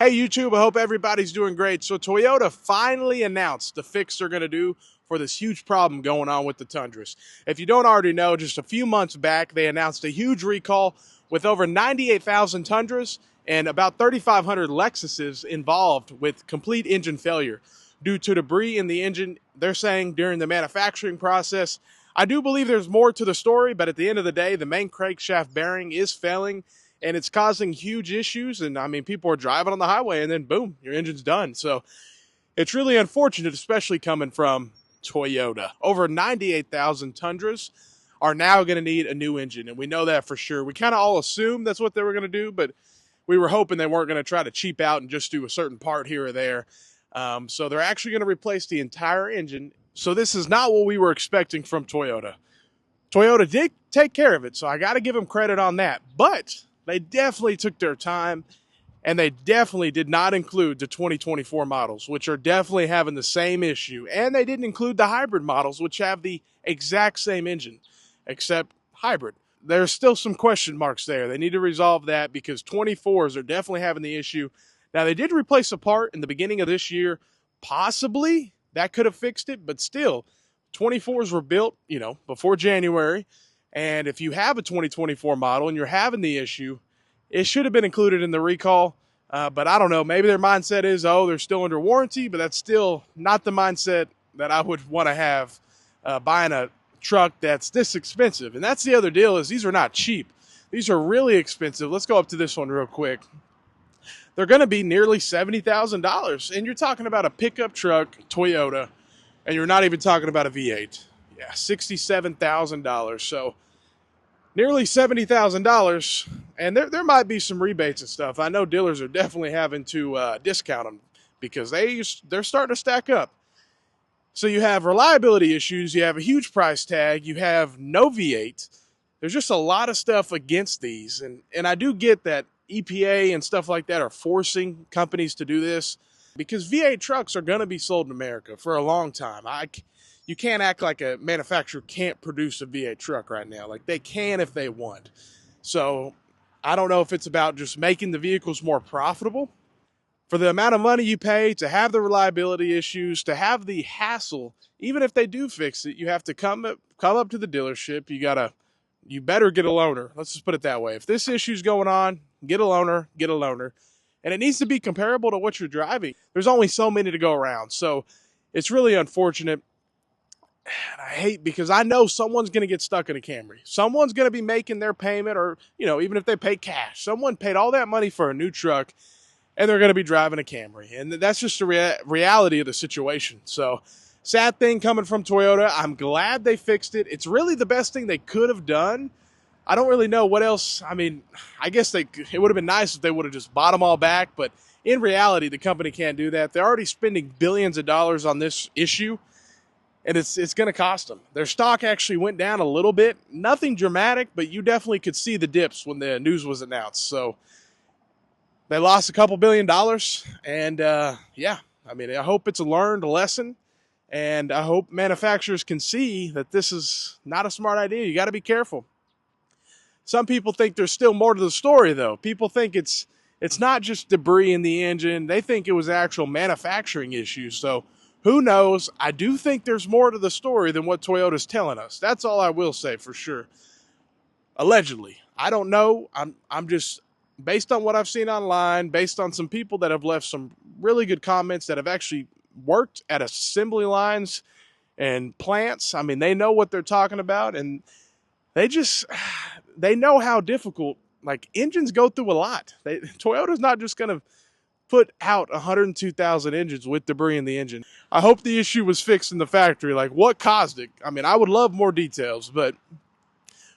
Hey YouTube, I hope everybody's doing great. So Toyota finally announced the fix they're going to do for this huge problem going on with the Tundras. If you don't already know, just a few months back, they announced a huge recall with over 98,000 Tundras and about 3,500 Lexuses involved with complete engine failure due to debris in the engine, they're saying, during the manufacturing process. I do believe there's more to the story, but at the end of the day, the main crankshaft bearing is failing and it's causing huge issues. And I mean, people are driving on the highway and then boom, your engine's done. So it's really unfortunate, especially coming from Toyota. Over 98,000 Tundras are now going to need a new engine, and we know that for sure. We kind of all assumed that's what they were going to do, but we were hoping they weren't going to try to cheap out and just do a certain part here or there. So they're actually going to replace the entire engine. So this is not what we were expecting from Toyota. Toyota did take care of it, so I got to give them credit on that. But they definitely took their time, and they definitely did not include the 2024 models, which are definitely having the same issue. And they didn't include the hybrid models, which have the exact same engine, except hybrid. There's still some question marks there. They need to resolve that because 24s are definitely having the issue. Now, they did replace a part in the beginning of this year. Possibly that could have fixed it, but still, 24s were built, before January. And if you have a 2024 model and you're having the issue, it should have been included in the recall. But I don't know. Maybe their mindset is, they're still under warranty, but that's still not the mindset that I would want to have buying a truck that's this expensive. And that's the other deal, is these are not cheap. These are really expensive. Let's go up to this one real quick. They're going to be nearly $70,000. And you're talking about a pickup truck, Toyota, and you're not even talking about a V8. Yeah, $67,000. So nearly $70,000. And there might be some rebates and stuff. I know dealers are definitely having to discount them because they're starting to stack up. So you have reliability issues. You have a huge price tag. You have no V8. There's just a lot of stuff against these. And I do get that EPA and stuff like that are forcing companies to do this because V8 trucks are going to be sold in America for a long time. You can't act like a manufacturer can't produce a V8 truck right now. Like, they can if they want. So I don't know if it's about just making the vehicles more profitable. For the amount of money you pay to have the reliability issues, to have the hassle, even if they do fix it, you have to come up to the dealership. You better get a loaner. Let's just put it that way. If this issue's going on, get a loaner. And it needs to be comparable to what you're driving. There's only so many to go around. So it's really unfortunate. And I hate, because I know someone's going to get stuck in a Camry. Someone's going to be making their payment, or, even if they pay cash, someone paid all that money for a new truck and they're going to be driving a Camry. And that's just the reality of the situation. So sad thing coming from Toyota. I'm glad they fixed it. It's really the best thing they could have done. I don't really know what else. I mean, I guess it would have been nice if they would have just bought them all back. But in reality, the company can't do that. They're already spending billions of dollars on this issue. And it's going to cost them. Their stock actually went down a little bit. Nothing dramatic, but you definitely could see the dips when the news was announced. So they lost a couple $2 billion. And I hope it's a learned lesson. And I hope manufacturers can see that this is not a smart idea. You got to be careful. Some people think there's still more to the story, though. People think it's not just debris in the engine. They think it was actual manufacturing issues. So who knows? I do think there's more to the story than what Toyota's telling us. That's all I will say for sure. Allegedly. I don't know. I'm just, based on what I've seen online, based on some people that have left some really good comments that have actually worked at assembly lines and plants. I mean, they know what they're talking about, and they know how difficult, engines go through a lot. Toyota's not just going to put out 102,000 engines with debris in the engine. I hope the issue was fixed in the factory. What caused it? I mean, I would love more details, but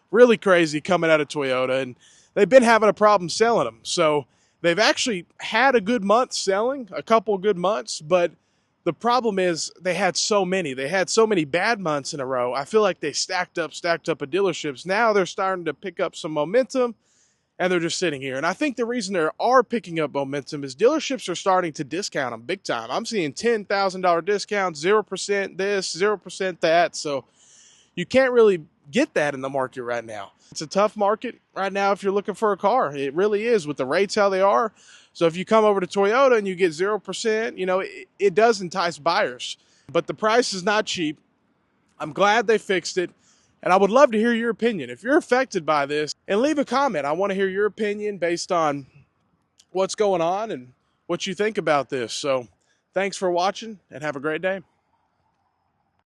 really crazy coming out of Toyota. And they've been having a problem selling them. So they've actually had a good month selling, a couple good months, but the problem is they had so many. They had so many bad months in a row. I feel like they stacked up at dealerships. Now they're starting to pick up some momentum, and they're just sitting here. And I think the reason they are picking up momentum is dealerships are starting to discount them big time. I'm seeing $10,000 discounts, 0% this, 0% that. So you can't really get that in the market right now. It's a tough market right now if you're looking for a car. It really is, with the rates how they are. So if you come over to Toyota and you get 0%, it does entice buyers. But the price is not cheap. I'm glad they fixed it. And I would love to hear your opinion. If you're affected by this, and leave a comment. I want to hear your opinion based on what's going on and what you think about this. So thanks for watching and have a great day.